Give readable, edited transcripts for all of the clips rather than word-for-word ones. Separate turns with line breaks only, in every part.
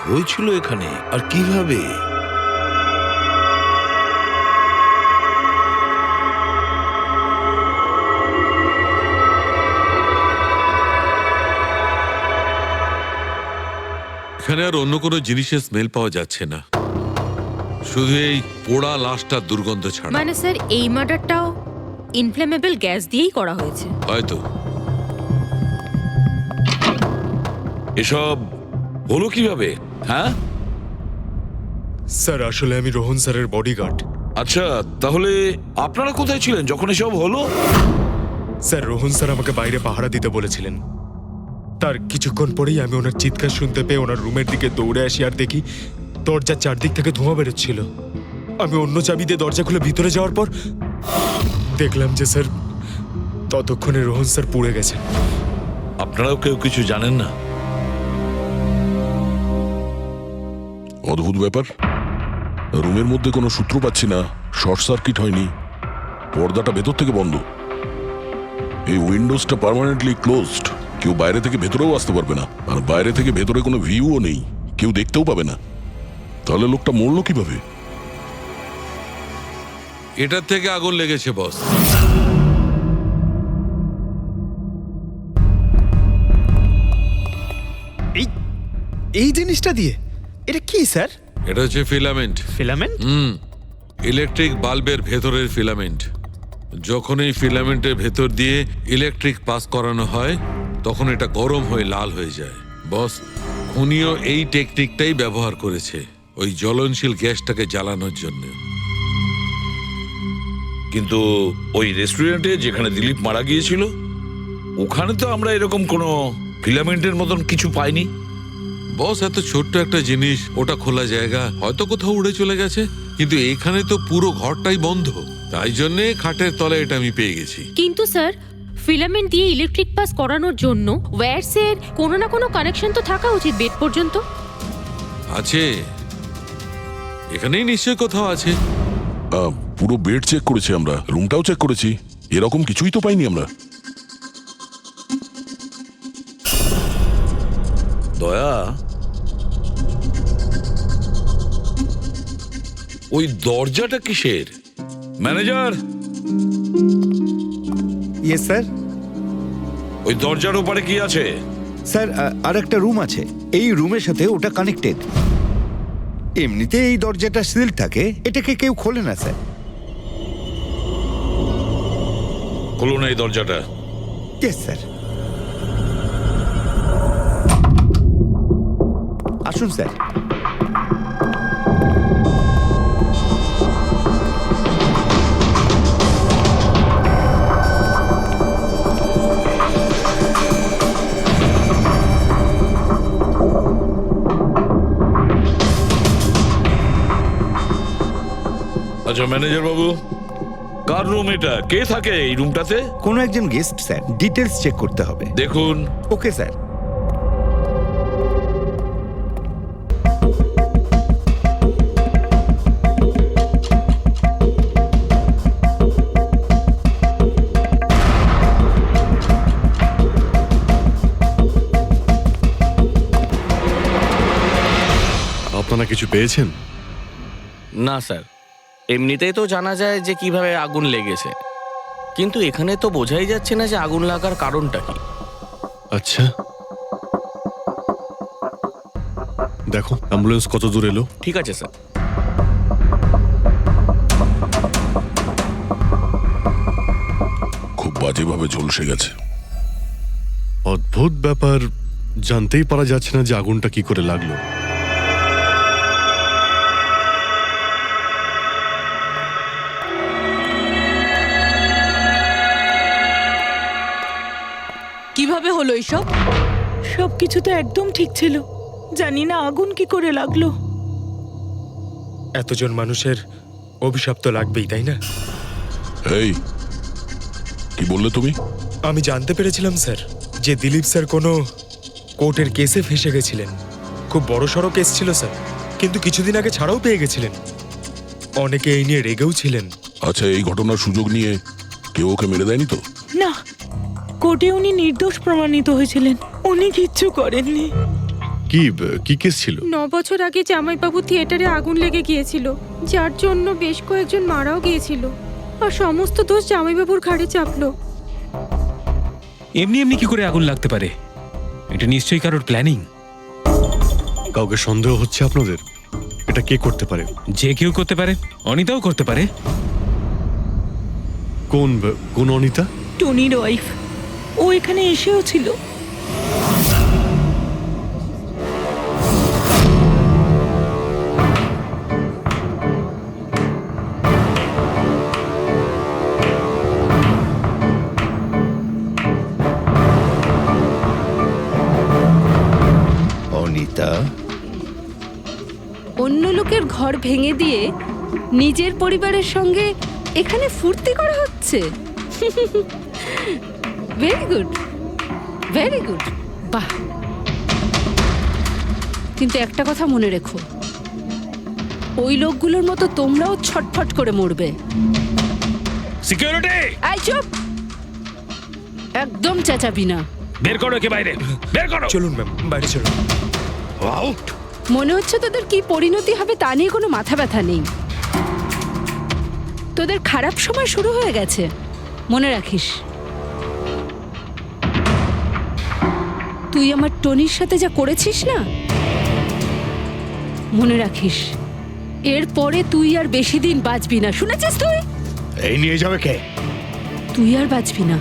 হয়েছিল এখানে আর কিভাবে?
এখানে আর অন্য কোনো জিনিসের স্মেল পাওয়া যাচ্ছে না, শুধু এই পোড়া লাশটার দুর্গন্ধ ছাড়া।
মানে স্যার এই মার্ডারটাও ইনফ্লেমেবল গ্যাস দিয়েই করা হয়েছে
হয়তো।
এসব হলো কিভাবে? হ্যাঁ
স্যার, আসলে আমি রোহন স্যারের বডিগার্ড।
আচ্ছা, তাহলে আপনারা কোথায় ছিলেন যখন এসব হলো?
স্যার, রোহন স্যার আমাকে বাইরে পাহারা দিতে বলেছিলেন। তার কিছুক্ষণ পরেই আমি ওনার চিৎকার শুনতে পেয়ে ওনার রুমের দিকে দৌড়ে আসি আর দেখি দরজার চারদিক থেকে ধোঁয়া বেরোচ্ছিল। আমি অন্য চাবি দিয়ে দরজা খুলে ভিতরে যাওয়ার পর দেখলাম যে স্যার ততক্ষণে রোহন স্যার পুড়ে গেছেন।
আপনারাও কেউ কিছু জানেন না?
অদ্ভুত ব্যাপার, রুমের মধ্যে কোনো সূত্র পাচ্ছি না, শর্ট সার্কিট হয়নি, পর্দাটা ভেতর থেকে বন্ধ, এই উইন্ডোজটা পার্মানেন্টলি ক্লোজড, কেউ বাইরে থেকে ভেতরেও আসতে পারবে না, আর বাইরে থেকে ভেতরে কোনো ভিউও নেই, কেউ দেখতেও পাবে না। তাহলে লোকটা মরলো কিভাবে?
এটার থেকে আগুন লেগেছে বস।
এই জিনিসটা দিয়ে? এটা কি স্যার?
এটা হচ্ছে ফিলামেন্ট।
ফিলামেন্ট?
ইলেকট্রিক বাল্বের ভেতরের ফিলামেন্ট। যখন এই ফিলামেন্টের ভেতর দিয়ে ইলেকট্রিক পাস করানো হয় তখন এটা গরম হয়ে লাল হয়ে যায়। বস, খুনিও এই টেকনিকটাই ব্যবহার করেছে ওই জ্বলনশীল গ্যাসটাকে জ্বালানোর জন্য।
কিন্তু ওই রেস্টুরেন্টে যেখানে দিলীপ মারা গিয়েছিল ওখানে তো আমরা এরকম কোনো ফিলামেন্টের মতন কিছু পাইনি।
বস, এত ছোট্ট একটা জিনিস, ওটা খোলা জায়গা, হয়তো কোথাও উড়ে চলে গেছে, কিন্তু এখানে তো পুরো ঘরটাই বন্ধ, তাই জন্যে খাটের তলায় এটা আমি পেয়ে গেছি।
কিন্তু স্যার ফিলামেন্ট দিয়ে ইলেকট্রিক পাস করানোর জন্য ওয়্যারসের কোনো না কোনো কানেকশন তো থাকা উচিত বেড পর্যন্ত।
আছে, এখানেই নিশ্চয় কোথাও আছে।
পুরো বেড চেক করেছি আমরা, রুমটাও চেক করেছি, এরকম কিছুই তো পাইনি আমরা।
দয়া, ওই দরজাটা কিসের? Manager,
yes sir.
ওই দরজার ওপারে কি আছে?
স্যার আর একটা রুম আছে, এই রুমের সাথে ওটা কানেক্টেড। এমনিতে এই দরজাটা সিল থাকে, এটাকে কেউ খোলে না স্যার।
খুলুন এই দরজাটা।
Yes sir. আসুন স্যার।
আচ্ছা ম্যানেজার বাবু, কার রুম এটা? কে থাকে এই রুমটাতে?
কোনো একজন গেস্ট স্যার, ডিটেলস চেক করতে হবে।
দেখুন।
Okay sir.
আপনারা কিছু পেয়েছেন?
না স্যার, এমনিতেই তো জানা যায় যে কিভাবে আগুন লেগেছে, কিন্তু এখানে তো বোঝাই যাচ্ছে না যে আগুন লাগার কারণটা কি।
আচ্ছা, দেখো অ্যাম্বুলেন্স কত দূর এলো।
ঠিক আছে স্যার।
খুব বাজেভাবে ঝলসে গেছে।
অদ্ভুত ব্যাপার, জানতেই পারা যাচ্ছে না যে আগুনটা কি করে লাগলো।
কিভাবে হলো এসব?
সবকিছু তো একদম ঠিক ছিল, জানি না আগুন কি করে লাগলো।
এতজন মানুষের অভিশাপ তো লাগবেই, তাই না?
এই, কি বললে তুমি?
আমি জানতে পেরেছিলাম স্যার যে দিলীপ স্যার কোনো কোর্টের কেসে ফেঁসে গেছিলেন। খুব বড়সড় কেস ছিল স্যার, কিন্তু কিছুদিন আগে ছাড়াও পেয়ে গেছিলেন। অনেকে এই নিয়ে রেগেও ছিলেন।
আচ্ছা, এই ঘটনার সুযোগ নিয়ে কেউ ওকে মেরে দেয়নি তো?
না, কোর্টে উনি নির্দোষ প্রমাণিত হয়েছিলেন, উনি কিচ্ছু করেননি।
কি কি কেস ছিল?
9 বছর আগে জামাইবাবু থিয়েটারে আগুন লেগে গিয়েছিল, যার জন্য বেশ কয়েকজন মারাও গিয়েছিল, আর সমস্ত দোষ জামাইবাবুর ঘাড়ে চাপলো।
এমনি এমনি কি করে আগুন লাগতে পারে? এটা নিশ্চয়ই কারোর প্ল্যানিং।
কাউকে সন্দেহ হচ্ছে আপনাদের? এটা কে করতে পারে?
যে কেউ করতে পারে, অনিতাও করতে পারে।
কোন অনিতা?
টনির ওয়াইফ। ও এখানে এসেও ছিল।
অনিতা,
অন্য লোকের ঘর ভেঙে দিয়ে নিজের পরিবারের সঙ্গে এখানে ফুর্তি করা হচ্ছে। ভেরি গুড, ভেরি গুড, বাহ। কিন্তু একটা কথা মনে রেখো, ওই লোকগুলোর মতো তোমরাও ছটফট করে মরবে।
সিকিউরিটি,
এই চুপ, একদম চেঁচাবি না।
বের করো একে বাইরে, বের করো।
চলুন ম্যাম, বাইরে চলুন।
আউট।
মনে হচ্ছে তোদের কি পরিণতি হবে তা নিয়ে কোনো মাথা ব্যথা নেই। তোদের খারাপ সময় শুরু হয়ে গেছে, মনে রাখিস। তুই আমার টনির সাথে যা করেছিস না, মনে রাখিস এরপরে তুই আর বেশি দিন বাঁচবি না, শুনেছিস? তুই
এই নিয়ে যাবে কে?
তুই আর বাঁচবি না,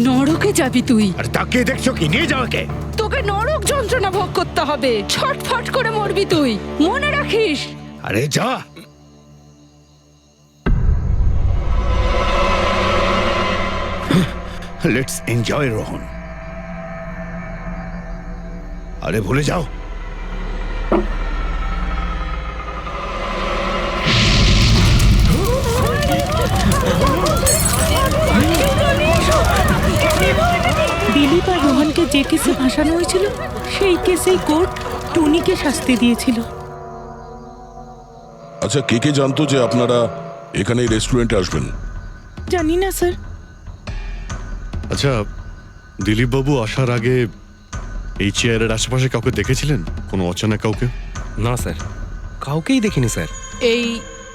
নরকে যাবি তুই।
আর তাকে দেখছো কি? নিয়ে যাবে কে?
তোকে নরক যন্ত্রণা ভোগ করতে হবে, ছটফট করে মরবি তুই, মনে রাখিস।
আরে যা। Let's enjoy Rohan. আরে ভুলে যাও।
দিলীপ আর রোহনকে যে কেসে ভাসানো হয়েছিল, সেই কেসেই কোর্ট টনিকে শাস্তি দিয়েছিল।
আচ্ছা, কে কে জানতো যে আপনারা এখানে এই রেস্টুরেন্টে আসবেন?
জানি না স্যার।
আচ্ছা, দিলীপ বাবু আসার আগে এই চেয়ারের আশেপাশে কাউকে দেখেছিলেন? কোনো অচেনা কাউকে?
না স্যার, কাউকেই দেখিনি স্যার।
এই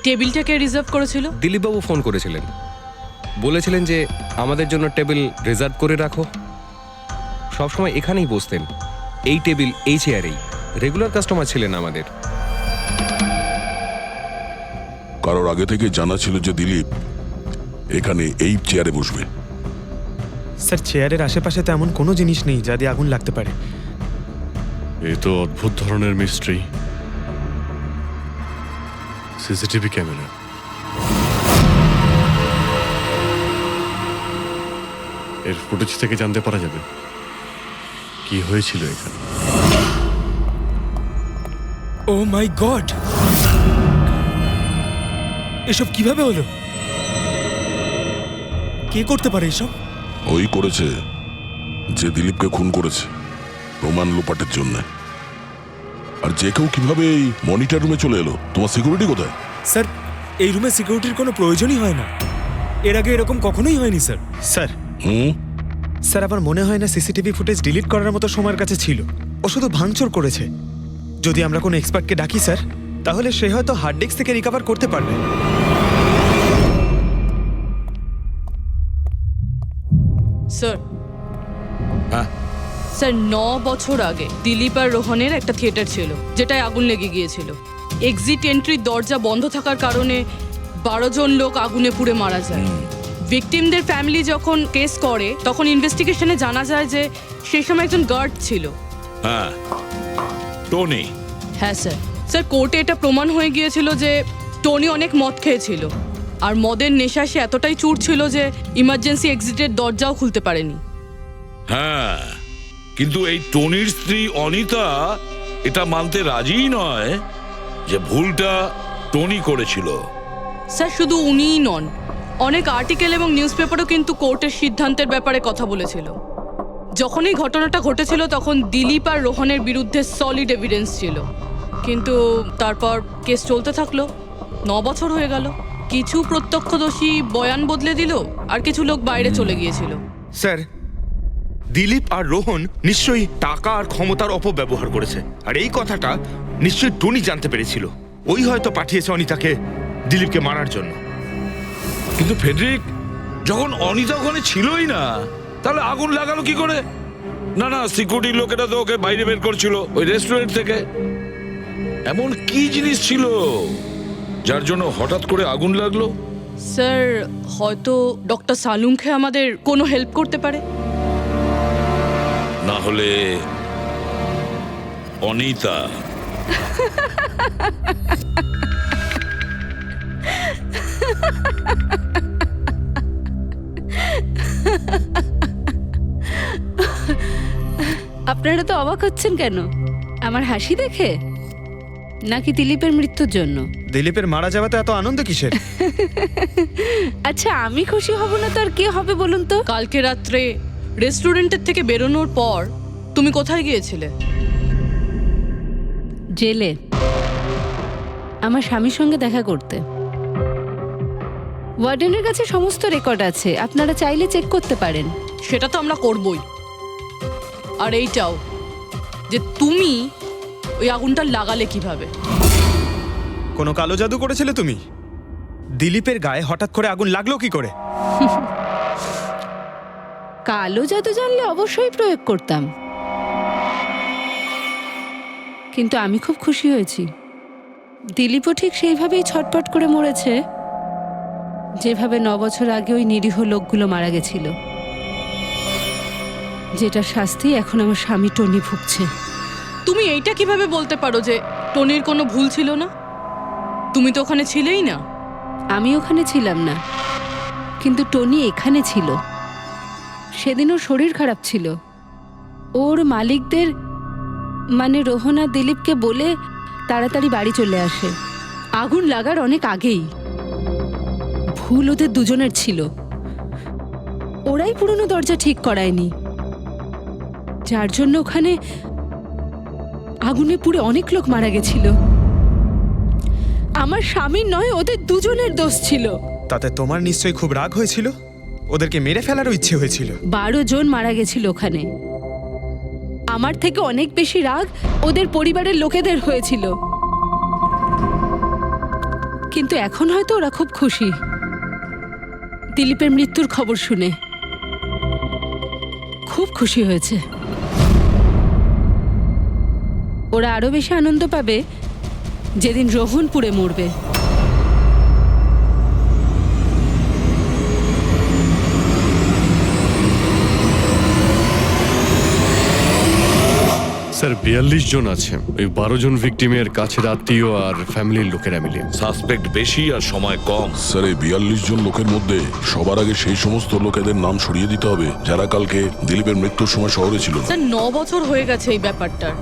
টেবিলটাকে রিজার্ভ করেছিল
দিলীপবাবু ফোন করেছিলেন, বলেছিলেন যে আমাদের জন্য টেবিল রিজার্ভ করে রাখো। সবসময় এখানেই বসতেন, এই টেবিল এই চেয়ারেই। রেগুলার কাস্টমার ছিলেন আমাদের।
কারোর আগে থেকে জানা ছিল যে দিলীপ এখানে এই চেয়ারে বসবে?
স্যার, চেয়ারের আশেপাশে তো এমন কোনো জিনিস নেই যা দিয়ে আগুন লাগতে পারে।
এ তো অদ্ভুত ধরনের মিস্ট্রি। CCTV camera. এর ফুটেজ থেকে জানতে পারা যাবে কি হয়েছিল এখানে।
ও মাই গড, এসব কিভাবে হলো? কে করতে পারে এসব?
ওই করেছে যে দিলীপকে খুন করেছে প্রমাণ লোপাটের জন্য। আর যে কেউ কিভাবে এই মনিটর রুমে চলে এলো? তোমার সিকিউরিটি কোথায়?
স্যার, এই রুমে সিকিউরিটির কোনো প্রয়োজনই হয় না। এর আগে এরকম কখনোই হয়নি স্যার। স্যার, স্যার আমার মনে হয় না সিসিটিভি ফুটেজ ডিলিট করার মতো সময়ের কাছে ছিল। ও শুধু ভাঙচুর করেছে। যদি আমরা কোনো এক্সপার্টকে ডাকি স্যার, তাহলে সে হয়তো হার্ড ডিস্ক থেকে রিকভার করতে পারবে।
স্যার, স্যার 9 বছর আগে দিলীপ আর রোহনের একটা থিয়েটার ছিল, যেটায় আগুন লেগে গিয়েছিল। এক্সিট এন্ট্রির দরজা বন্ধ থাকার কারণে 12 জন লোক আগুনে পুড়ে মারা যায়। ভিকটিমদের ফ্যামিলি যখন কেস করে, তখন ইনভেস্টিগেশনে জানা যায় যে সেই সময় একজন গার্ড ছিল।
হ্যাঁ, টনি।
হ্যাঁ স্যার। স্যার, কোর্টে এটা প্রমাণ হয়ে গিয়েছিল যে টনি অনেক মদ খেয়েছিল, আর মদের নেশা সে এতটাই চুর ছিল যে ইমার্জেন্সি এক্সিটের দরজাও খুলতে পারেনি।
হ্যাঁ, কিন্তু এই টনির স্ত্রী অনিতা এটা মানতে রাজিই নয় যে ভুলটা টনি করেছিল।
স্যার, শুধু উনিই নন, অনেক আর্টিকেল এবং নিউজ পেপারও কিন্তু কোর্টের সিদ্ধান্তের ব্যাপারে কথা বলেছিল। যখন এই ঘটনাটা ঘটেছিল তখন দিলীপ আর রোহনের বিরুদ্ধে সলিড এভিডেন্স ছিল, কিন্তু তারপর কেস চলতে থাকলো। 9 বছর হয়ে গেল। কিছু প্রত্যক্ষদর্শী বয়ান বদলে দিল, আর কিছু লোক বাইরে চলে গিয়েছিল।
স্যার,
দিলীপ আর রোহন নিশ্চয়ই টাকা আর ক্ষমতার অপব্যবহার করেছে, আর এই কথাটা নিশ্চয়ই টনি জানতে পেরেছিল। ওই হয়তো পাঠিয়েছে অনিতাকে দিলীপকে মারার জন্য।
কিন্তু ফেডরিক, যখন অনিতা ওখানে ছিলই না, তাহলে আগুন লাগালো কি করে? না না, সিকিউরিটির লোকেরা তো ওকে বাইরে বের করছিল ওই রেস্টুরেন্ট থেকে। এমন কি জিনিস ছিল যার জন্য হঠাৎ করে আগুন লাগলো?
স্যার, হয়তো ডক্টর সালুংখে আমাদের কোনো হেল্প করতে পারে।
না হলে অনিতা।
আপনারা তো অবাক হচ্ছেন কেন? আমার হাসি দেখে নাকি দিলীপের মৃত্যুর জন্য?
দিলীপের মারা যাওয়াতে এত আনন্দ কিসের?
আচ্ছা, আমি খুশি হব না তো আর কে হবে বলুন তো?
কালকে রাত্রে রেস্টুরেন্টের থেকে বেরোনোর পর তুমি কোথায় গিয়েছিলে?
জেলে আমার স্বামীর সঙ্গে দেখা করতে। ওয়ার্ডেনের কাছে সমস্ত রেকর্ড আছে, আপনারা চাইলে চেক করতে পারেন।
সেটা তো আমরা করবই। আর এইটাও যে তুমি ওই আগুনটা লাগালে কিভাবে?
কোনো কালো জাদু করেছিলে তুমি? দিলীপের গায়ে হঠাৎ করে আগুন লাগলো কি করে?
কালো জাদু জানলে অবশ্যই প্রয়োগ করতাম, কিন্তু আমি খুব খুশি হয়েছি। দিলীপও ঠিক সেইভাবেই ছটপট করে মরেছে যেভাবে 9 বছর আগে ওই নিরীহ লোকগুলো মারা গেছিল, যেটা শাস্তি এখন আমার স্বামী টনি ভুগছে।
তুমি এইটা কিভাবে বলতে পারো যে টনির কোনো ভুল ছিল না? তুমি তো ওখানে ছিলেই না।
আমি ওখানে ছিলাম না, কিন্তু টনি এখানে ছিল। সেদিন ওর শরীর খারাপ ছিল। ওর মালিকদের মানে রোহন আর দিলীপকে বলে তাড়াতাড়ি বাড়ি চলে আসে আগুন লাগার অনেক আগেই। ভুল ওদের দুজনের ছিল। ওরাই পুরনো দরজা ঠিক করায়নি, যার জন্য ওখানে আগুনে পুড়ে অনেক লোক মারা গেছিল। আমার স্বামীর নয়, ওদের দুজনের দোষ ছিল।
তাতে তোমার নিশ্চয়ই খুব রাগ হয়েছিল, ওদেরকে মেরে ফেলারও ইচ্ছে হয়েছিল।
12 জন মারা গেছিল ওখানে। আমার থেকে অনেক বেশি রাগ ওদের পরিবারের লোকেদের হয়েছিল। কিন্তু এখন হয়তো ওরা খুব খুশি দিলীপের মৃত্যুর খবর শুনে। খুব খুশি হয়েছে। ওরা আরো বেশি আনন্দ পাবে যেদিন রোহন পুড়ে মরবে।
স্যার 42 জন আছে, ওই 12 জন ভিকটিমের কাছের আত্মীয় আর ফ্যামিলির লোকেরা মিলে।
সাসপেক্ট বেশি আর সময় কম।
স্যার, এই 42 জন লোকের মধ্যে সবার আগে সেই সমস্ত লোকেদের নাম সরিয়ে দিতে হবে যারা কালকে দিলীপের মৃত্যুর সময় শহরে ছিল না।
স্যার, 9 বছর হয়ে গেছে এই ব্যাপারটার।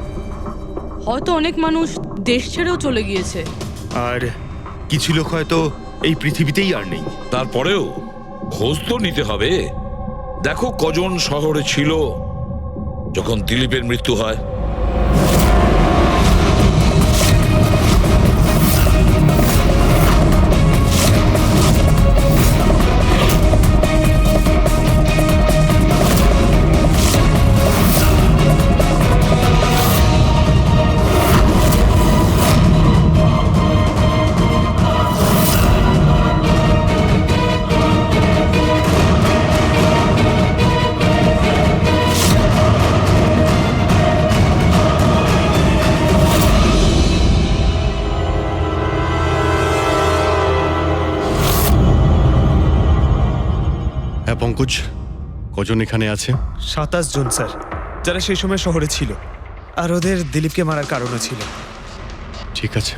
হয়তো অনেক মানুষ দেশ ছেড়েও চলে গিয়েছে,
আর কিছু লোক হয়তো এই পৃথিবীতেই আর নেই।
তারপরেও খোঁজ তো নিতে হবে। দেখো কজন শহরে ছিল যখন দিলীপের মৃত্যু হয়।
হ্যাঁ পঙ্কজ, কজন এখানে আছে?
27 জন স্যার, যারা সেই সময় শহরে ছিল, আর ওদের দিলীপকে মারার কারণও ছিল।
ঠিক আছে,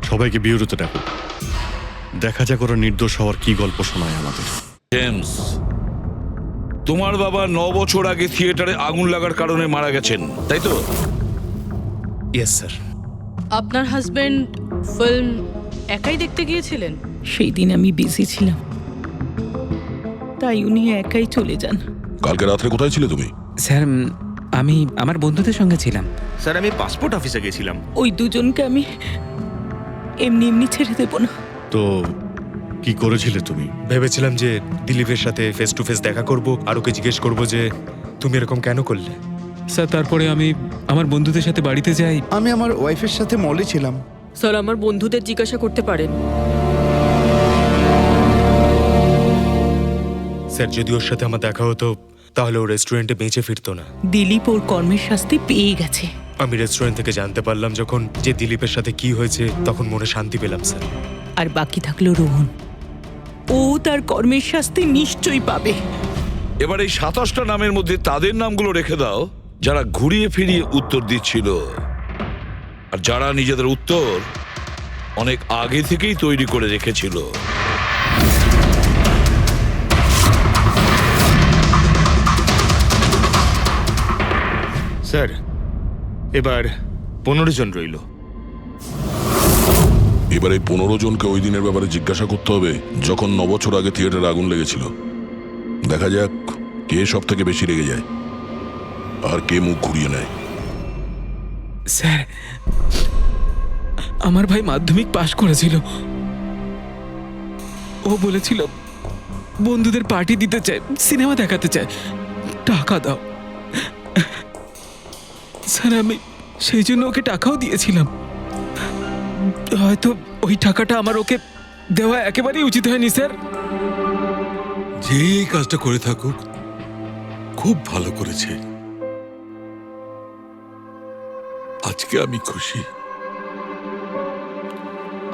সবাইকে বিউরোতে ডাকো। দেখা যাক ওরা নির্দোষ হওয়ার কি গল্প শোনায় আমাদের।
জেমস, তোমার বাবা 9 বছর আগে থিয়েটারে আগুন লাগার কারণে মারা গেছেন, তাই তো?
Yes sir.
আপনার হাজবেন্ড ফিল্ম একাই দেখতে গিয়েছিলেন?
সেই দিন আমি বিজি ছিলাম, তাই উনি একাই চলে যান।
কালকে রাত্রে কোথায় ছিলে তুমি?
স্যার, আমি আমার বন্ধুদের সঙ্গে ছিলাম।
স্যার, আমি পাসপোর্ট অফিসে গেছিলাম।
ওই দুজনকে আমি এমনি এমনি ছেড়ে দেব না।
তো কি করেছিলে তুমি?
ভেবেছিলাম যে দিলীপের সাথে ফেস টু ফেস দেখা করব, আর ওকে জিজ্ঞেস করব যে তুমি এরকম কেন করলে?
স্যার তারপরে আমি আমার বন্ধুদের সাথে বাড়িতে যাই।
আমি আমার ওয়াইফের সাথে মলে ছিলাম।
স্যার আমার বন্ধুদের জিজ্ঞাসা করতে পারেন।
স্যার যদি ওর সাথে আমার দেখা হতো তাহলে ও রেস্টুরেন্টে বেঁচে ফিরতো না।
দিলীপ ওর কর্মের শাস্তি পেয়ে গেছে।
আমি রেস্টুরেন্ট থেকে জানতে পারলাম যখন যে দিলীপের সাথে কি হয়েছে, তখন মনে শান্তি পেলাম স্যার।
আর বাকি থাকলো রোহন, ও তার কর্মের শাস্তি নিশ্চয়ই পাবে।
এবার এই 27টা নামের মধ্যে তাদের নামগুলো রেখে দাও যারা ঘুরিয়ে ফিরিয়ে উত্তর দিচ্ছিল, আর যারা নিজেদের উত্তর অনেক আগে থেকেই তৈরি করে রেখেছিল।
স্যার এবার 15 জন রইল।
এবার এই 15 জনকে ওই দিনের ব্যাপারে জিজ্ঞাসা করতে হবে যখন 9 বছর আগে থিয়েটারে আগুন লেগেছিল। দেখা যাক কে সব থেকে বেশি রেগে যায় আর কে মুখ ঘুরিয়ে নেয়।
স্যার আমার ভাই মাধ্যমিক পাশ করেছিল। ও বলেছিল বন্ধুদের পার্টি দিতে চায়, সিনেমা দেখাতে চায়, টাকা দাও। স্যার আমি সেই জন্য ওকে টাকাও দিয়েছিলাম। হয়তো ওই টাকাটা আমার ওকে দেওয়া একেবারেই উচিত হয়নি স্যার।
যে এই কাজটা করে থাকুক খুব ভালো করেছে। আজকে আমি খুশি,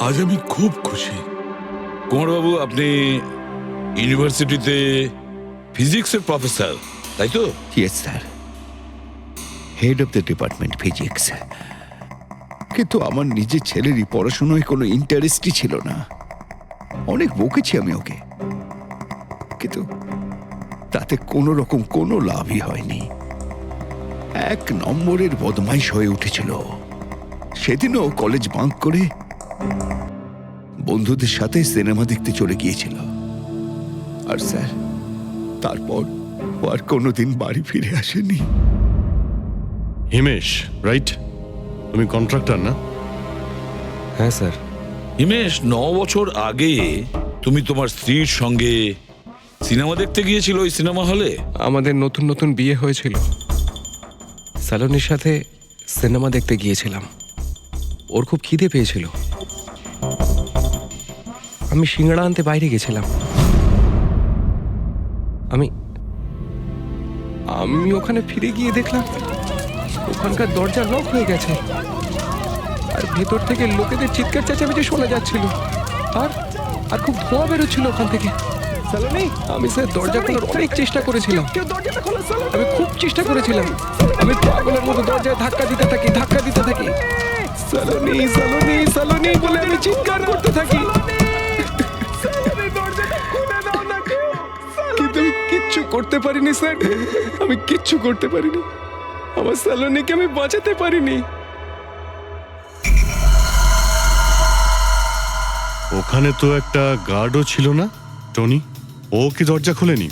আজ আমি খুব খুশি।
কুমারবাবু, আপনি ইউনিভার্সিটিতে ফিজিক্সের প্রফেসর, তাই তো?
Yes sir, head of the department physics. কিন্তু আমার নিজের ছেলেরই পড়াশোনায় কোনো ইন্টারেস্টই ছিল না। অনেক বকেছি আমি ওকে, কিন্তু তাতে কোনো রকম কোনো লাভই হয়নি। 1 নম্বরের বদমাইশ হয়ে উঠেছিল। সেদিনও কলেজ বাঙ্ক করে বন্ধুদের সাথে সিনেমা দেখতে চলে গিয়েছিল। আর স্যার তারপর ও আর কোনোদিন বাড়ি ফিরে আসেনি।
হিমেশ, রাইট? তুমি কন্ট্রাক্টর না?
হ্যাঁ স্যার।
হিমেশ, 9 বছর আগে তুমি তোমার স্ত্রীর সঙ্গে সিনেমা দেখতে গিয়েছিল ওই সিনেমা হলে।
আমাদের নতুন নতুন বিয়ে হয়েছিল, স্যালোনির সাথে সিনেমা দেখতে গিয়েছিলাম। ওর খুব খিদে পেয়েছিল, আমি সিঙ্গাড়া আনতে বাইরে গেছিলাম। আমি আমি ওখানে ফিরে গিয়ে দেখলাম ওখানকার দরজা লক হয়ে গেছে, আর ভেতর থেকে লোকেদের চিৎকার চেঁচামেচি শোনা যাচ্ছিল, আর আর খুব ধোঁয়া বেরোচ্ছিল ওখান থেকে। আমি স্যার দরজা খোলার অনেক চেষ্টা করেছিলাম, আমি খুব চেষ্টা করেছিলাম। আমি পাগলের মতো দরজায় ধাক্কা দিতে থাকি। সালোনি সালোনি সালোনি বলে আমি চিৎকার করতে থাকি, কিন্তু আমি কিচ্ছু করতে পারিনি স্যার। আমি কিচ্ছু করতে পারিনি, আমার সালোনিকে আমি বাঁচাতে পারিনি।
ওখানে তো একটা গার্ডও ছিল না, টনি? ও কি দরজা খোলেনি?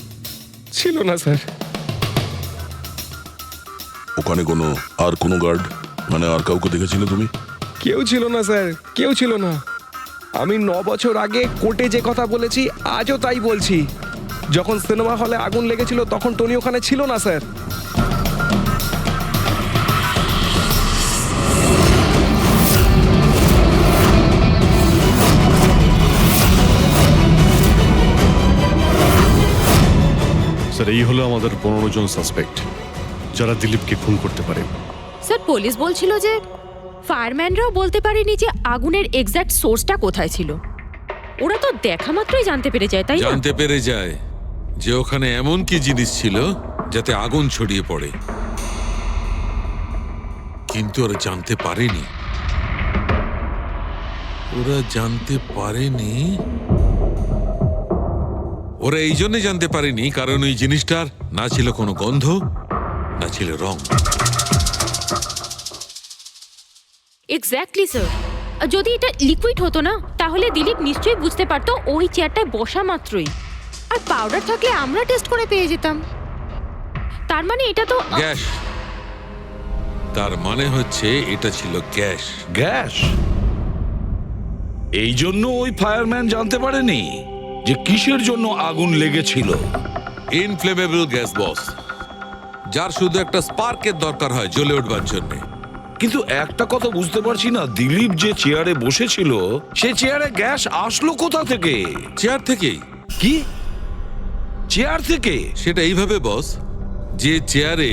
ছিল না স্যার।
ওখানে কোনো গার্ড মানে আর কাউকে দেখেছিলে তুমি?
কেউ ছিল না স্যার, কেউ ছিল না। আমি 9 বছর আগে কোর্টে যে কথা বলেছি আজও তাই বলছি। যখন সিনেমা হলে আগুন লেগেছিল তখন টনি ওখানে ছিল না স্যার।
স্যার এই হলো আমাদের 15 জন সাসপেক্ট যারা দিলীপকে খুন করতে পারে।
স্যার পুলিশ বলছিল যে ফায়ারম্যানরাও বলতে পারেনি যে আগুনের এক্স্যাক্ট সোর্সটা কোথায় ছিল। ওরা তো দেখা মাত্রই জানতে পেরে যায়, তাই না?
জানতে পেরে যায় যে ওখানে এমন কি জিনিস ছিল যাতে আগুন ছড়িয়ে পড়ে, কিন্তু ওরা জানতে পারেনি। ওরা এই জন্য জানতে পারেনি কারণ ওই জিনিসটার না ছিল কোনো গন্ধ, না ছিল রং।
Exactly sir. যদি এটা লিকুইড হতো না তাহলে দিলীপ নিশ্চয়ই বুঝতে পারতো ওই চেয়ারটায় বসা মাত্রই। আর পাউডার থাকলে আমরা টেস্ট করে পেয়ে যেতাম। তার মানে এটা তো
গ্যাস। তার মানে হচ্ছে এটা ছিল গ্যাস।
গ্যাস? এই জন্য ওই ফায়ারম্যান জানতে পারেনি যে কিসের জন্য আগুন লেগেছিল।
ইনফ্লেমেবল গ্যাস বস। যার শুধু একটা স্পার্কের দরকার হয় জ্বলে উঠবার জন্য।
কিন্তু একটা কথা বুঝতে পারছি না, দিলীপ যে চেয়ারে বসেছিল সেই চেয়ারে গ্যাস আসলো কোথা থেকে?
চেয়ার থেকেই।
কি চেয়ার থেকে?
সেটা এইভাবে বস, যে চেয়ারে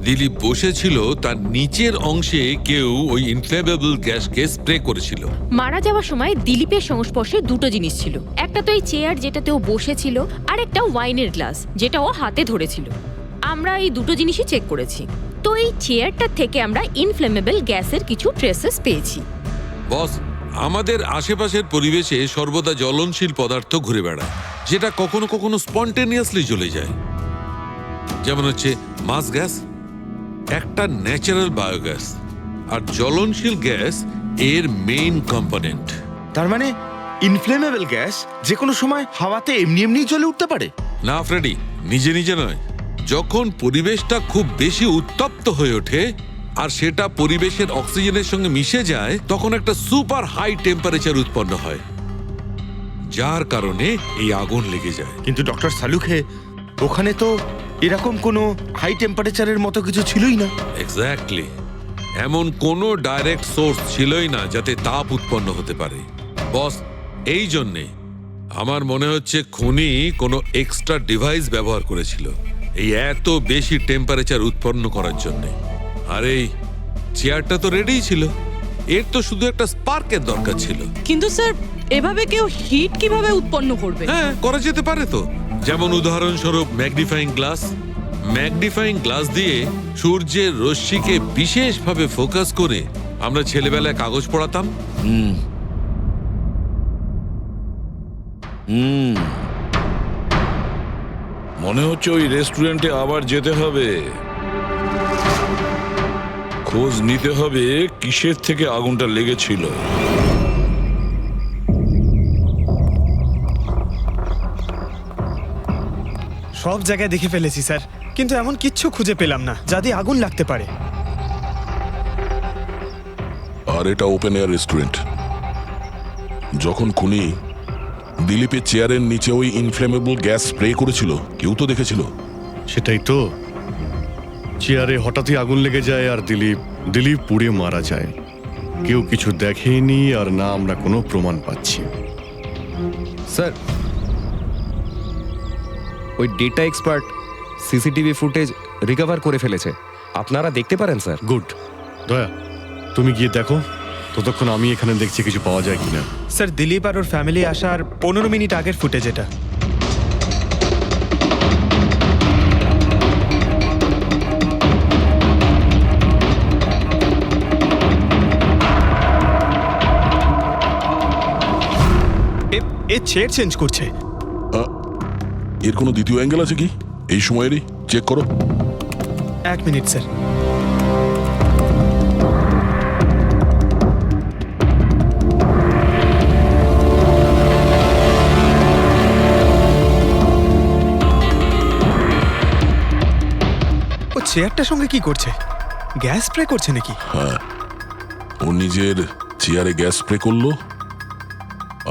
দিলীপ বসেছিল তার নিচের অংশে কেউ ওই ইনফ্লেমেবল গ্যাসকে স্প্রে করেছিল।
মারা যাওয়ার সময় দিলীপের সংস্পর্শে দুটো জিনিস ছিল, একটা তো এই চেয়ার যেটাতে ও বসেছিল, আর একটা ওয়াইনের গ্লাস যেটা ও হাতে ধরেছিল। আমরা এই দুটো জিনিসই চেক করেছি, তো এই চেয়ারটা থেকে আমরা ইনফ্লেমেবল গ্যাসের কিছু ট্রেসেস পেয়েছি।
বস, আমাদের আশেপাশের পরিবেশে সর্বদা জ্বলনশীল পদার্থ ঘুরে বেড়ায়, যেটা কখনো কখনো স্পন্টেনিয়াসলি জ্বলে যায়। যেমন হচ্ছে মাস গ্যাস, একটা ন্যাচারাল বায়োগ্যাস, আর জ্বলনশীল গ্যাস এর মেইন কম্পোনেন্ট।
তার মানে ইনফ্লেমেবল গ্যাস যে কোনো সময় হাওয়াতে এমনি এমনি জ্বলে উঠতে পারে?
না ফ্রেডি, নিজে নিজে নয়। যখন পরিবেশটা খুব বেশি উত্তপ্ত হয়ে ওঠে আর সেটা পরিবেশের অক্সিজেনের সঙ্গে মিশে যায়, তখন একটা সুপার হাই টেম্পারেচার উৎপন্ন হয়, যার কারণে এই আগুন লেগে যায়।
কিন্তু ডক্টর সালুখে, ওখানে তো এরকম কোনো হাই টেম্পারেচারের মতো কিছু ছিলই না।
এক্স্যাক্টলি, এমন কোনো ডাইরেক্ট সোর্স ছিলই না যাতে তাপ উৎপন্ন হতে পারে। বস, এই জন্যে আমার মনে হচ্ছে খুনি কোনো এক্সট্রা ডিভাইস ব্যবহার করেছিল এই এত বেশি টেম্পারেচার উৎপন্ন করার জন্য। আর এই চেয়ারটা তো রেডিই ছিল, এর তো শুধু একটা স্পার্কের দরকার ছিল।
কিন্তু স্যার, এভাবে কেউ হিট কিভাবে উৎপন্ন করবে?
হ্যাঁ, করা যেতে পারে তো। যেমন উদাহরণস্বরূপ ম্যাগনিফাইং গ্লাস। ম্যাগনিফাইং গ্লাস দিয়ে সূর্যের রশ্মিকে বিশেষভাবে ফোকাস করে আমরা ছেলেবেলায় কাগজ পড়াতাম।
মনে হচ্ছে ওই রেস্টুরেন্টে আবার যেতে হবে, খোঁজ নিতে হবে কিসের থেকে আগুনটা লেগেছিল।
সব জায়গায় দেখে ফেলেছি স্যার, কিন্তু এমন কিচ্ছু খুঁজে পেলাম না যাতে আগুন লাগতে পারে।
আর এটা ওপেন এয়ার রেস্টুরেন্ট। যখন খুনি দিলীপের চেয়ারের নিচে ওই ইনফ্লেমেবল গ্যাস স্প্রে করেছিল, কেউ তো দেখেছিল।
সেটাই তো, চেয়ারে হঠাৎই আগুন লেগে যায় আর দিলীপ পুড়ে মারা যায়। কেউ কিছু দেখেনি, আর না আমরা কোনো প্রমাণ পাচ্ছি।
স্যার, ওই data expert CCTV footage recover করে ফেলেছে, আপনারা দেখতে পারেন স্যার।
গুড। দয়া, তুমি গিয়ে দেখো, ততক্ষণ আমি এখানে দেখছি কিছু পাওয়া যায় কিনা।
স্যার, দিলীপ আর ওর ফ্যামিলি আসার 15 মিনিট আগের ফুটেজ এটা। এ চেয়ার চেঞ্জ করছে।
এর কোনো দ্বিতীয় অ্যাঙ্গেল আছে কি এই সময়েরই? চেক করো।
1 মিনিট স্যার। ও চেয়ারটার সঙ্গে কি করছে? গ্যাস স্প্রে করছে নাকি?
হ্যাঁ, ও নিজের চেয়ারে গ্যাস স্প্রে করলো,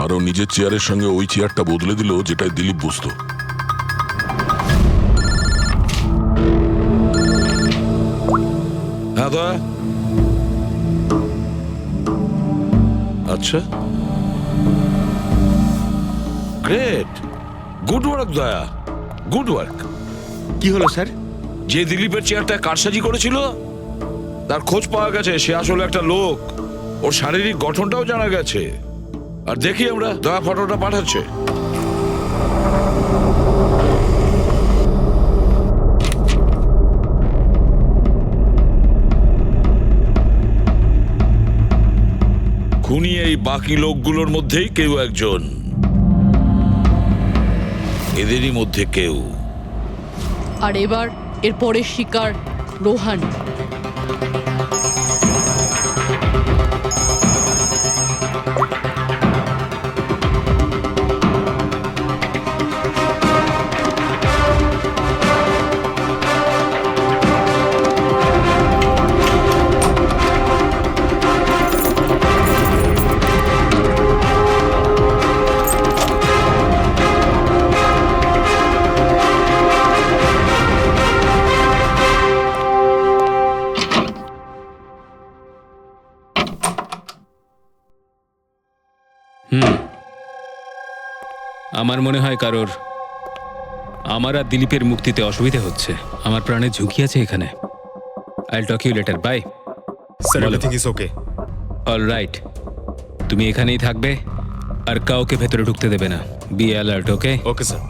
আর ও নিজের চেয়ারের সঙ্গে ওই চেয়ারটা বদলে দিল যেটায় দিলীপ বসতো।
হ্যাঁ দয়া। আচ্ছা, গ্রেট, গুড ওয়ার্ক দয়া, গুড ওয়ার্ক।
কি হলো স্যার?
যে দিলীপের চেয়ারটা কারসাজি করেছিল তার খোঁজ পাওয়া গেছে। সে আসলে একটা লোক, ওর শারীরিক গঠনটাও জানা গেছে। আর দেখি আমরা, দয়া ফটোটা পাঠাচ্ছে। খুনি এই বাকি লোকগুলোর মধ্যেই কেউ একজন, এদেরই মধ্যে কেউ।
আর এবার এর পরের শিকার রোহান।
আমার মনে হয় কারোর আমার আর দিলীপের মুক্তিতে অসুবিধা হচ্ছে। আমার প্রাণের ঝুঁকি আছে এখানে। I'll talk you later, bye.
Sir everything is okay.
All right, তুমি এখানেই থাকবে আর কাউকে ভেতরে ঢুকতে দেবে না। Be alert, okay?
Okay sir.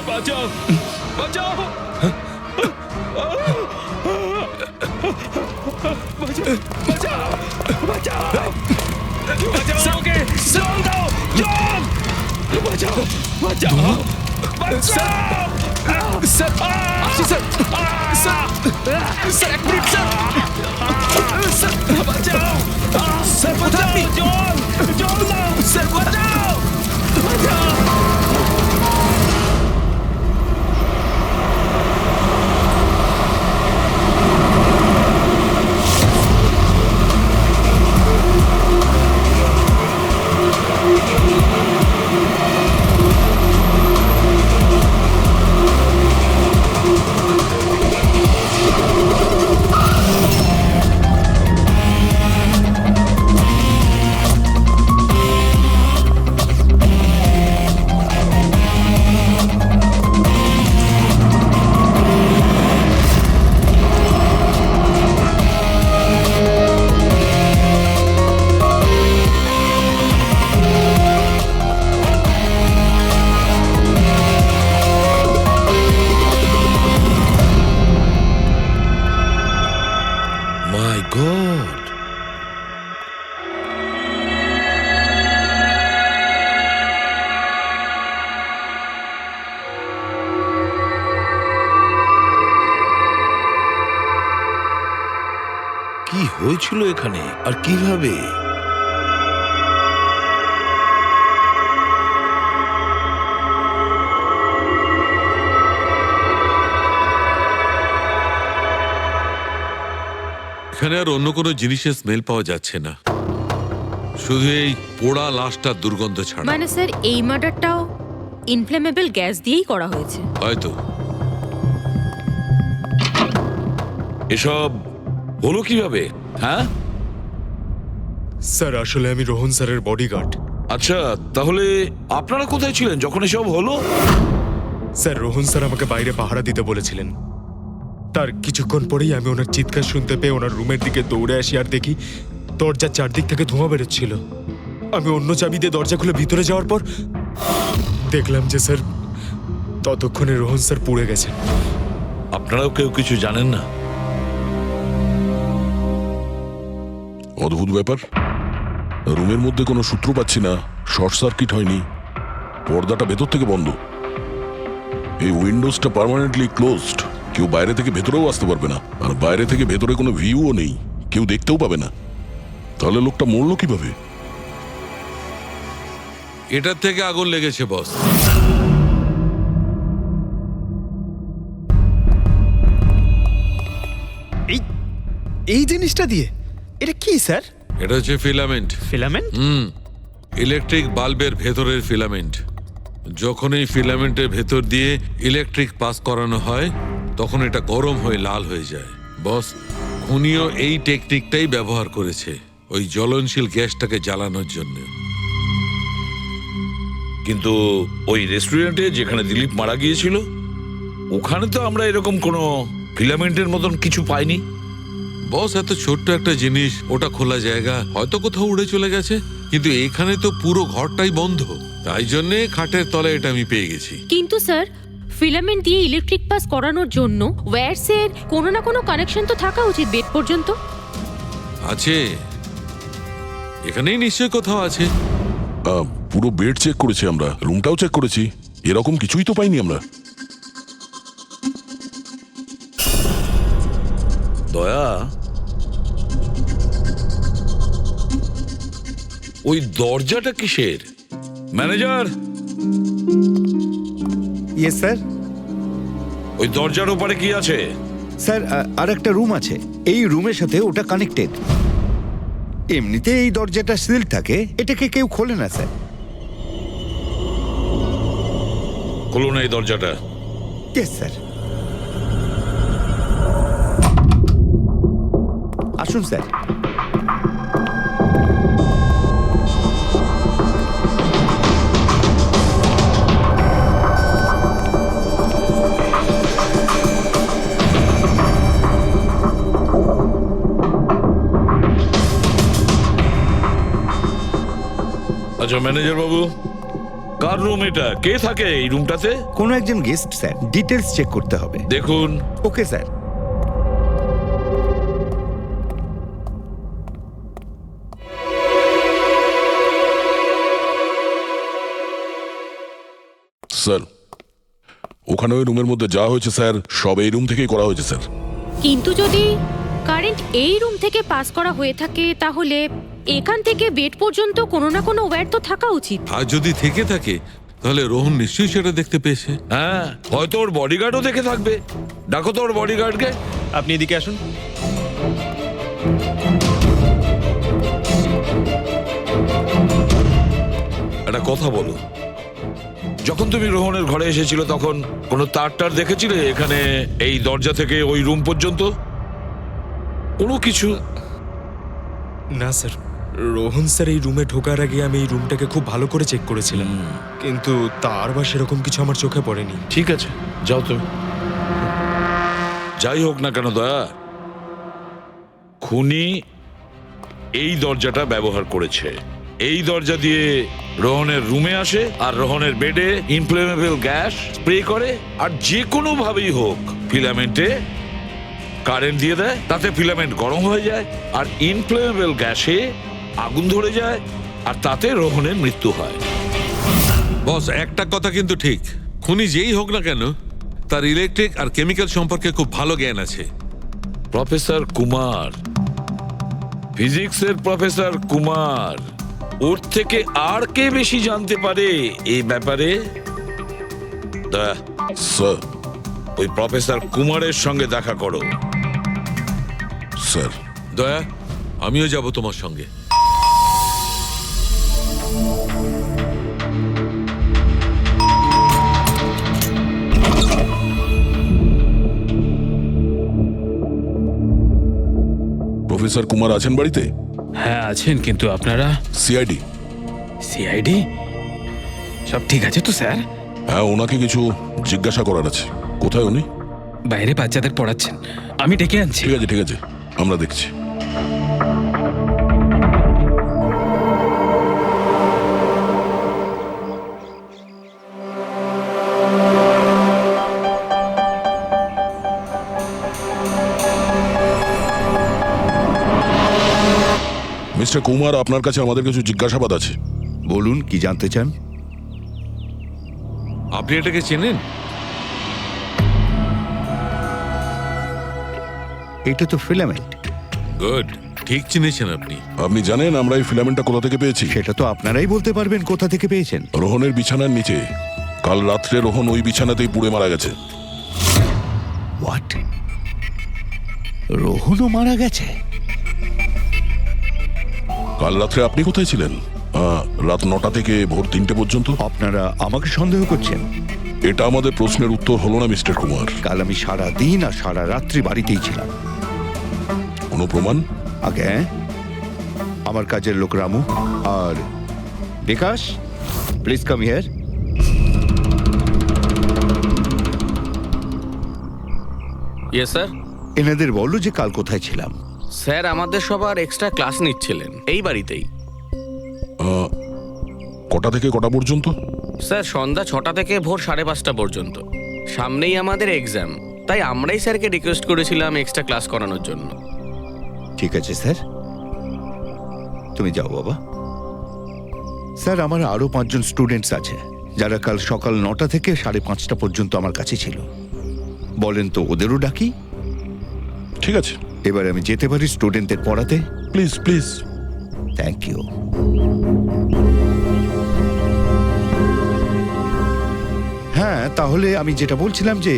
বাঁচাও, বাঁচাও, বাঁচাও, বাঁচাও, বাঁচাও ওকে, জল দাও, জল, বাঁচাও, বাঁচাও, বাঁচাও।
স্যার, আসি স্যার, স্যার, স্যার এক মিনিট স্যার, স্যার
বাঁচাও,
স্যার কোথায় আপনি?
জল, জল দাও,
স্যার
বাঁচাও, বাঁচাও। My God! কি হয়েছিল এখানে আর কিভাবে?
এখানে আর অন্য কোনো জিনিসের স্মেল পাওয়া যাচ্ছে না, শুধু এই পোড়া লাশটার দুর্গন্ধ ছাড়া।
মানে স্যার এই মার্ডারটাও ইনফ্লেমেবল গ্যাস দিয়েই করা হয়েছে।
হয়তো।
এসব হলো কিভাবে? হ্যাঁ
স্যার আসলে আমি রোহন স্যারের বডিগার্ড।
আচ্ছা, তাহলে আপনারা কোথায় ছিলেন যখন এসব হলো?
স্যার রোহন স্যার আমাকে বাইরে পাহারা দিতে বলেছিলেন। তার কিছুক্ষণ পরেই আমি ওনার চিৎকার শুনতে পেয়ে ওনার রুমের দিকে দৌড়ে আসি আর দেখি দরজার চারদিক থেকে ধোঁয়া বেরোচ্ছিল। আমি অন্য চাবি দিয়ে দরজা খুলে ভিতরে যাওয়ার পর দেখলাম যে স্যার ততক্ষণে রোহন স্যার পুড়ে গেছেন।
আপনারাও কেউ কিছু জানেন না?
অদ্ভুত ব্যাপার, রুমের মধ্যে কোনো সূত্র পাচ্ছি না, শর্ট সার্কিট হয়নি, পর্দাটা ভেতর থেকে বন্ধ, এই উইন্ডোজটা পার্মানেন্টলি ক্লোজড, কেউ বাইরে থেকে ভেতরেও আসতে পারবে না, আর বাইরে থেকে ভেতরে কোনো ভিউও নেই, কেউ দেখতেও পাবে না। তাহলে লোকটা মরলো কিভাবে?
এটার থেকে আগুন লেগেছে বস।
এই জিনিসটা দিয়ে? এটা কি স্যার?
এটা হচ্ছে ফিলামেন্ট।
ফিলামেন্ট?
ইলেকট্রিক বাল্বের ভেতরের ফিলামেন্ট। যখন এই ফিলামেন্টের ভেতর দিয়ে ইলেকট্রিক পাস করানো হয় তখন এটা গরম হয়ে লাল হয়ে যায়। বস, খুনিও এই টেকনিকটাই ব্যবহার করেছে ওই জ্বলনশীল গ্যাসটাকে জ্বালানোর জন্য।
কিন্তু ওই রেস্টুরেন্টে যেখানে দিলীপ মারা গিয়েছিল ওখানে তো আমরা এরকম কোনো ফিলামেন্টের মতন কিছু পাইনি।
বস, এত ছোট্ট একটা জিনিস, ওটা খোলা জায়গা, হয়তো কোথাও উড়ে চলে গেছে, কিন্তু এখানে তো পুরো ঘরটাই বন্ধ, তাই জন্যে খাটের তলায় এটা আমি পেয়ে গেছি।
কিন্তু স্যার, ফিলামেন্ট দিয়ে ইলেকট্রিক পাস করানোর জন্য ওয়্যারসের কোনো না কোনো কানেকশন তো থাকা উচিত বেড পর্যন্ত।
আছে, এখানেই নিশ্চয় কোথাও আছে।
পুরো বেড চেক করেছি আমরা, রুমটাও চেক করেছি, এরকম কিছুই তো পাইনি আমরা।
দয়া, ওই দরজাটা কিসের? Manager,
yes sir.
ওই দরজার ওপারে কি আছে?
স্যার, আর একটা রুম আছে, এই রুমের সাথে ওটা কানেক্টেড। এমনিতে এই দরজাটা সিল থাকে, এটাকে কেউ খোলে না স্যার।
খোলো না এই দরজাটা।
Yes sir. আসুন স্যার।
আচ্ছা ম্যানেজার বাবু, কার রুম এটা? কে থাকে এই রুমটাতে?
কোনো একজন গেস্ট স্যার, ডিটেলস চেক করতে হবে।
দেখুন।
Okay sir.
স্যার, ওখানে ওই রুমের মধ্যে যা হয়েছে স্যার, সব এই রুম থেকেই করা হয়েছে স্যার।
কিন্তু যদি কারেন্ট এই রুম থেকে পাস করা হয়ে থাকে তাহলে এখান থেকে বেড পর্যন্ত কোনো না কোনো ওয়্যার তো থাকা উচিত।
আর যদি থেকে থাকে তাহলে রোহন নিশ্চয়ই সেটা দেখতে পেয়েছে।
হ্যাঁ, হয়তো ওর বডিগার্ডও দেখে থাকবে। ডাকো তো ওর বডিগার্ডকে।
আপনি এদিকে আসুন।
একটা কথা বলো, যখন তুমি রোহনের ঘরে এসেছিল তখন কোনো তার দেখেছিলে এখানে এই দরজা থেকে ওই রুম পর্যন্ত? কোনো কিছু?
না স্যার, রোহন স্যার এই রুমে ঢোকার আগে আমি এই রুমটাকে খুব ভালো করে চেক করেছিলাম, কিন্তু তার বা সেরকম কিছু আমার চোখে পড়েনি।
ঠিক আছে, যাও তুমি। যাই হোক না কেন দয়া, খুনি এই দরজাটা ব্যবহার করেছে। এই দরজা দিয়ে রোহনের রুমে আসে আর রোহনের বেডে ইনফ্লেমেবল গ্যাস স্প্রে করে, আর যে কোনো ভাবেই হোক ফিলামেন্টে কারেন্ট দিয়ে দেয়, তাতে ফিলামেন্ট গরম হয়ে যায় আর ইনফ্লেমেবল গ্যাসে আগুন ধরে যায়, আর তাতে রোহনের মৃত্যু হয়।
বস, একটা কথা কিন্তু ঠিক, খুনি যেই হোক না কেন তার ইলেকট্রিক আর কেমিক্যাল সম্পর্কে খুব ভালো জ্ঞান আছে।
প্রফেসর কুমার, ফিজিক্সের প্রফেসর কুমার, ওর থেকে আর কে বেশি জানতে পারে এই ব্যাপারে?
স্যার,
ওই প্রফেসর কুমারের সঙ্গে দেখা করো।
স্যার।
দয়া, আমিও যাব তোমার সঙ্গে।
প্রফেসর কুমার আছেন বাড়িতে?
হ্যাঁ আছেন, কিন্তু আপনারা?
সিআইডি।
সিআইডি? সব ঠিক আছে তো স্যার?
হ্যাঁ, ওনাকে কিছু জিজ্ঞাসা করার আছে। কোথায় উনি?
বাইরে বাচ্চাদের পড়াচ্ছেন, আমি ডেকে আনছি।
ঠিক আছে ঠিক আছে, আমরা দেখছি। মিস্টার কুমার, আপনার কাছে আমাদের কিছু জিজ্ঞাসাবাদ আছে।
বলুন, কি জানতে চান?
আপনি এটাকে চেনেন?
এটা তো ফিলামেন্ট।
গুড, ঠিক চিনেছেন আপনি।
আপনি জানেন আমরা এই ফিলামেন্টটা কোথা থেকে পেয়েছি?
সেটা তো আপনারাই বলতে পারবেন কোথা থেকে পেয়েছেন।
রোহনের বিছানার নিচে। কাল রাত্রে রোহন ওই বিছানাতেই পুড়ে মারা গেছে।
হোয়াট? রোহনও মারা গেছে?
কাল রাত্রে আপনি কোথায় ছিলেন? রাত 9টা থেকে ভোর 3টে পর্যন্ত।
আপনারা আমাকে সন্দেহ করছেন?
এটা আমাদের প্রশ্নের উত্তর হলো না মিস্টার কুমার।
কাল আমি সারা দিন আর সারা রাত্রি বাড়িতেই ছিলাম।
কোনো প্রমাণ?
আগে আমার কাজের লোক রামু আর Bikash, please come here.
Yes sir.
এনাদের বলো যে কাল কোথায় ছিলাম।
স্যার আমাদের সবার এক্সট্রা ক্লাস নিচ্ছিলেন এই বাড়িতেই।
কটা থেকে কটা পর্যন্ত?
স্যার সন্ধ্যা 6টা থেকে ভোর 5:30 পর্যন্ত। সামনেই আমাদের এক্সাম, তাই আমরাই স্যারকে রিকোয়েস্ট করেছিলাম এক্সট্রা ক্লাস করানোর জন্য।
ঠিক আছে স্যার, তুমি যাও বাবা। স্যার আমার আরো 5 জন স্টুডেন্টস আছে যারা কাল সকাল 9টা থেকে 5:30 পর্যন্ত আমার কাছে ছিল। বলেন তো ওদেরও ডাকি?
ঠিক আছে,
এবার আমি যেতে পারি স্টুডেন্টদের পড়াতে?
Please please.
Thank you. হ্যাঁ, তাহলে আমি যেটা বলছিলাম যে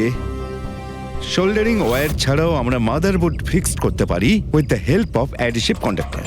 শোল্ডারিং ওয়্যার ছাড়াও আমরা মাদারবোর্ড ফিক্সড করতে পারি with the help of adhesive conductor.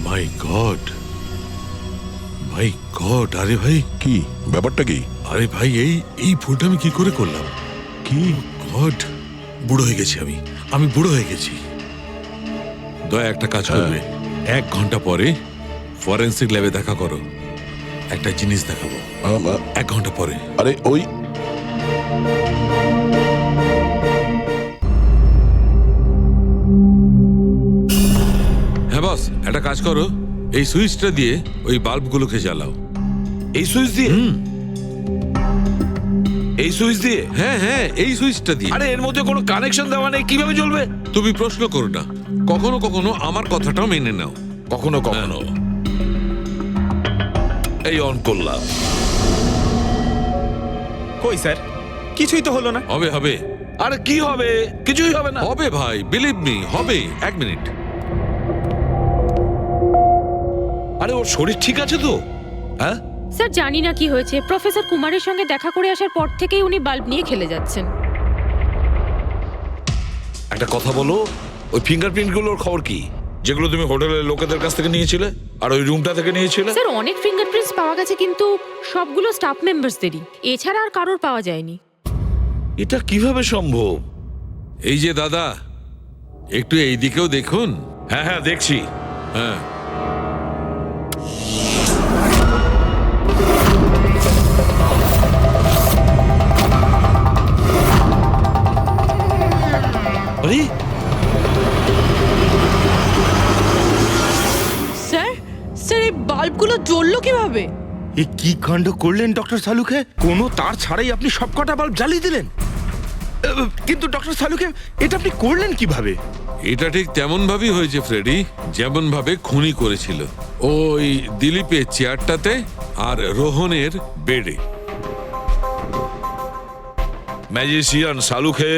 My god, my god! আরে ভাই,
কি ব্যাপারটা? কি?
আরে ভাই, এই ভুলটা আমি কি করে করলাম?
কি
গড, বুড়ো হয়ে গেছি আমি বুড়ো হয়ে গেছি। দয়া একটা কাজ করবে, 1 ঘন্টা পরে ফরেন্সিক ল্যাবে দেখা করো। একটা জিনিস দেখাবো। 1 ঘন্টা পরে।
আরে ওই
হ্যাঁ বস, একটা কাজ করো, এই সুইচটা দিয়ে ওই বাল্বগুলোকে জ্বালাও।
এই সুইচ দিয়ে? এই সুইচ দিয়ে?
হ্যাঁ হ্যাঁ, এই সুইচটা দিয়ে।
আরে এর মধ্যে কোনো কানেকশন দেওয়া নেই, কিভাবে জ্বলবে?
তুমি প্রশ্ন করো না, কখনো কখনো আমার কথাটাও মেনে নাও।
কখনো কখনো। এই অন করলাম।
কই স্যার, কিছুই তো হলো না।
হবে হবে।
আরে কি হবে? কিছুই হবে না।
হবে ভাই, বিলিভ মি, হবে। 1 মিনিট।
আরে ওর শরীর ঠিক আছে তো? হ্যাঁ
স্যার জানি না কি হয়েছে, প্রফেসর কুমারের সঙ্গে দেখা করে আসার পর থেকেই উনি বাল্ব নিয়ে খেলে যাচ্ছেন।
একটা কথা বলো, ওই ফিঙ্গারপ্রিন্ট গুলোর খবর কি, যেগুলো তুমি হোটেলের লোকেদের কাছ থেকে নিয়েছিলে আর ওই রুমটা থেকে নিয়েছিলে?
স্যার অনেক ফিঙ্গারপ্রিন্টস পাওয়া গেছে, কিন্তু সবগুলো স্টাফ মেম্বারসদেরই, এছাড়া আর কারোর পাওয়া যায়নি।
এটা কিভাবে সম্ভব?
এই যে দাদা, একটু এই দিকেও দেখুন।
হ্যাঁ হ্যাঁ দেখছি।
হ্যাঁ,
আরে
স্যার স্যার এই বাল্বগুলো জ্বললো কিভাবে?
এ কি কাণ্ড করলেন ডক্টর সালুকে? কোনো তার ছাড়াই আপনি সবকটা বাল্ব জ্বালিয়ে দিলেন। কিন্তু ডক্টর সালুকে, এটা আপনি করলেন কিভাবে?
এটা ঠিক তেমন ভাবেই হয়েছে ফ্রেডি, যেমন ভাবে খুনি করেছিল। ওই দিলীপের চেয়ারটাতে আর রোহনের বেডে।
ম্যাজিশিয়ান সালুখে,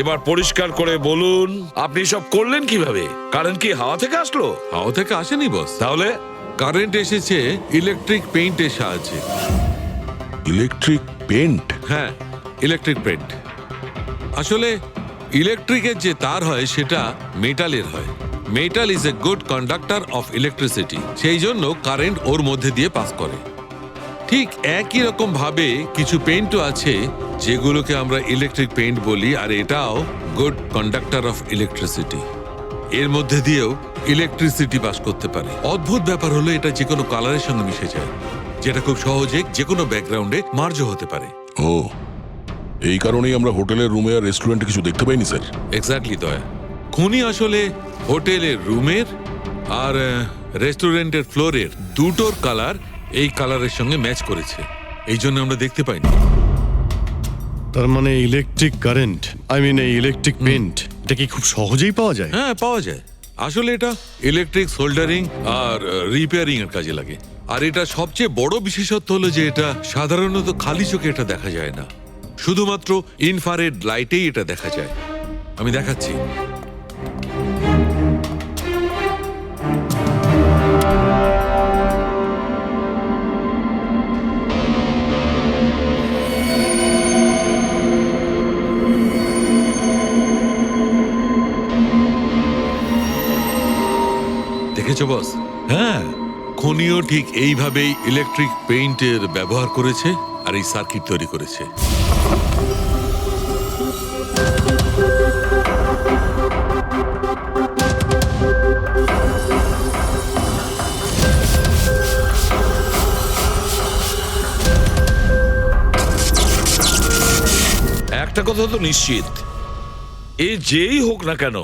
এবার পরিষ্কার করে বলুন আপনি সব করলেন কিভাবে? কারেন্ট কি হাওয়া থেকে আসলো?
হাওয়া থেকে আসেনি বস,
তাহলে?
কারেন্ট এসেছে ইলেকট্রিক পেইন্টের সাহায্যে।
Electric paint?
হ্যাঁ, ইলেকট্রিক পেইন্ট। আসলে ইলেকট্রিকের যে তার হয় সেটা মেটালের হয়। Metal is a good conductor of electricity, সেই জন্য কারেন্ট ওর মধ্যে দিয়ে পাস করে। ঠিক একই রকম ভাবে কিছু পেইন্টও আছে যেগুলোকে আমরা ইলেকট্রিক পেইন্ট বলি, আর এটাও গুড কন্ডাক্টর অফ ইলেকট্রিসিটি। এর মধ্যে দিয়েও ইলেকট্রিসিটি পাস করতে পারে। অদ্ভুত ব্যাপার হলো এটা যে কোনো কালারের সঙ্গে মিশে যায়, যেটা খুব সহজে যে কোনো ব্যাকগ্রাউন্ডে মার্জ হতে পারে।
ও, এই কারণেই আমরা হোটেলের রুমে আর রেস্টুরেন্টে কিছু দেখতে পাইনি স্যার।
এক্স্যাক্টলি দয়া, খুনি আসলে হোটেলের রুমের আর রেস্টুরেন্টের ফ্লোরের দুটোর কালার এই কালারের সঙ্গে ম্যাচ করেছে, এই জন্য আমরা দেখতে পাইনি।
তার মানে ইলেকট্রিক কারেন্ট, এই ইলেকট্রিক পেইন্ট, এটা কি খুব সহজেই পাওয়া যায়?
হ্যাঁ পাওয়া যায়। আসলে এটা ইলেকট্রিক সোল্ডারিং আর রিপেয়ারিং এর কাজে লাগে। আর এটা সবচেয়ে বড় বিশেষত্ব হলো যে এটা সাধারণত খালি চোখে এটা দেখা যায় না, শুধুমাত্র ইনফ্রারেড লাইটেই এটা দেখা যায়। আমি দেখাচ্ছি। দেখেছো বস? হ্যাঁ, খনিও ঠিক এইভাবেই ইলেকট্রিক পেইন্টের ব্যবহার করেছে আর এই সার্কিট তৈরি করেছে।
একটা কথা তো নিশ্চিত, এ যেই হোক না কেন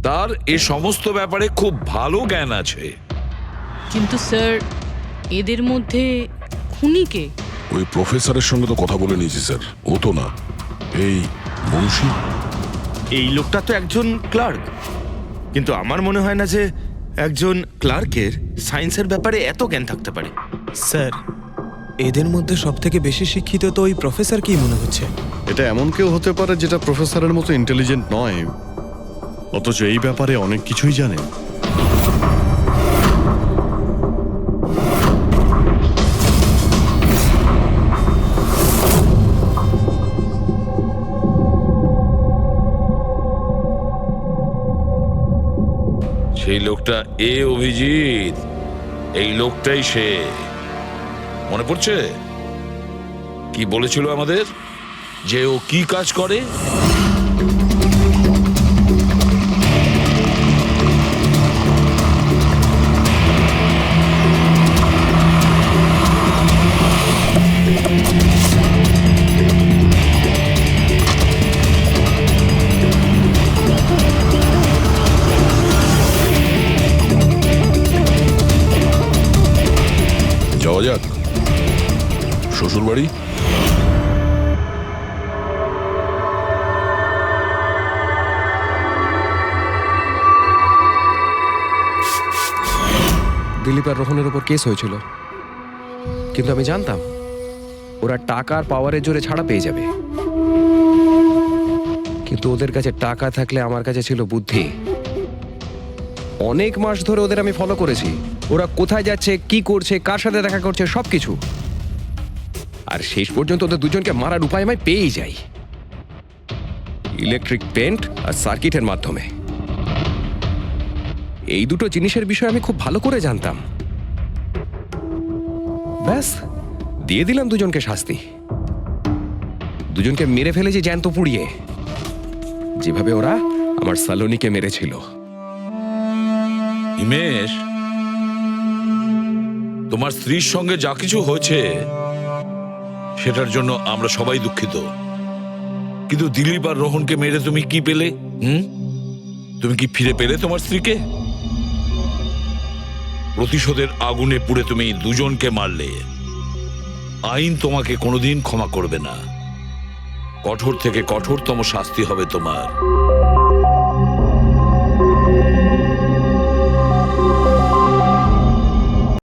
তার এ সমস্ত ব্যাপারে খুব ভালো জ্ঞান আছে।
কিন্তু স্যার, এদের মধ্যে খুনি কে?
ওই প্রফেসরের সঙ্গে তো কথা বলে নিয়েছি স্যার, ও তো না, এই মুন্সি।
এই লোকটা তো একজন ক্লার্ক, কিন্তু আমার মনে হয় না যে একজন ক্লার্কের সায়েন্সের ব্যাপারে এত জ্ঞান থাকতে পারে।
স্যার, এদের মধ্যে সব থেকে বেশি শিক্ষিত তো ওই প্রফেসর কি মনে হচ্ছে?
এটা এমন কেউ হতে পারে যেটা প্রফেসরের মতো ইন্টেলিজেন্ট নয়, অথচ এই ব্যাপারে অনেক কিছুই জানে।
সেই লোকটা এ অভিজিৎ, এই লোকটাই সে। মনে পড়ছে কি বলেছিল আমাদের, যে ও কি কাজ করে?
যাওয়া যাক শ্বশুর বাড়ি।
দিলীপ আর রোহনের উপর কেস হয়েছিল, কিন্তু আমি জানতাম ওরা টাকার পাওয়ারের জোরে ছাড়া পেয়ে যাবে। কিন্তু ওদের কাছে টাকা থাকলে আমার কাছে ছিল বুদ্ধি। অনেক মাস ধরে ওদের আমি ফলো করেছি, ওরা কোথায় যাচ্ছে, কি করছে, কার সাথে দেখা করছে, সবকিছু। আর শেষ পর্যন্ত ওদের দুজনকে মারার উপায় আমি পেয়েই যাই, ইলেকট্রিক পেন্ট আর সার্কিটের মাধ্যমে। এই দুটো জিনিসের বিষয়ে আমি খুব ভালো করে জানতাম। ব্যাস, দিয়ে দিলাম দুজনকে শাস্তি। দুজনকে মেরে ফেলেছি জ্যান্ত পুড়িয়ে, যেভাবে ওরা আমার সালোনিকে মেরেছিল।
হিমেশ, তোমার স্ত্রীর সঙ্গে যা কিছু হয়েছে সেটার জন্য আমরা সবাই দুঃখিত, কিন্তু দিলীপ আর রোহনকে মেরে তুমি কি পেলে? তুমি কি ফিরে পেলে তোমার স্ত্রীকে? প্রতিশোধের আগুনে পুড়ে তুমি দুজনকে মারলে। আইন তোমাকে কোনোদিন ক্ষমা করবে না, কঠোর থেকে কঠোরতম শাস্তি হবে তোমার।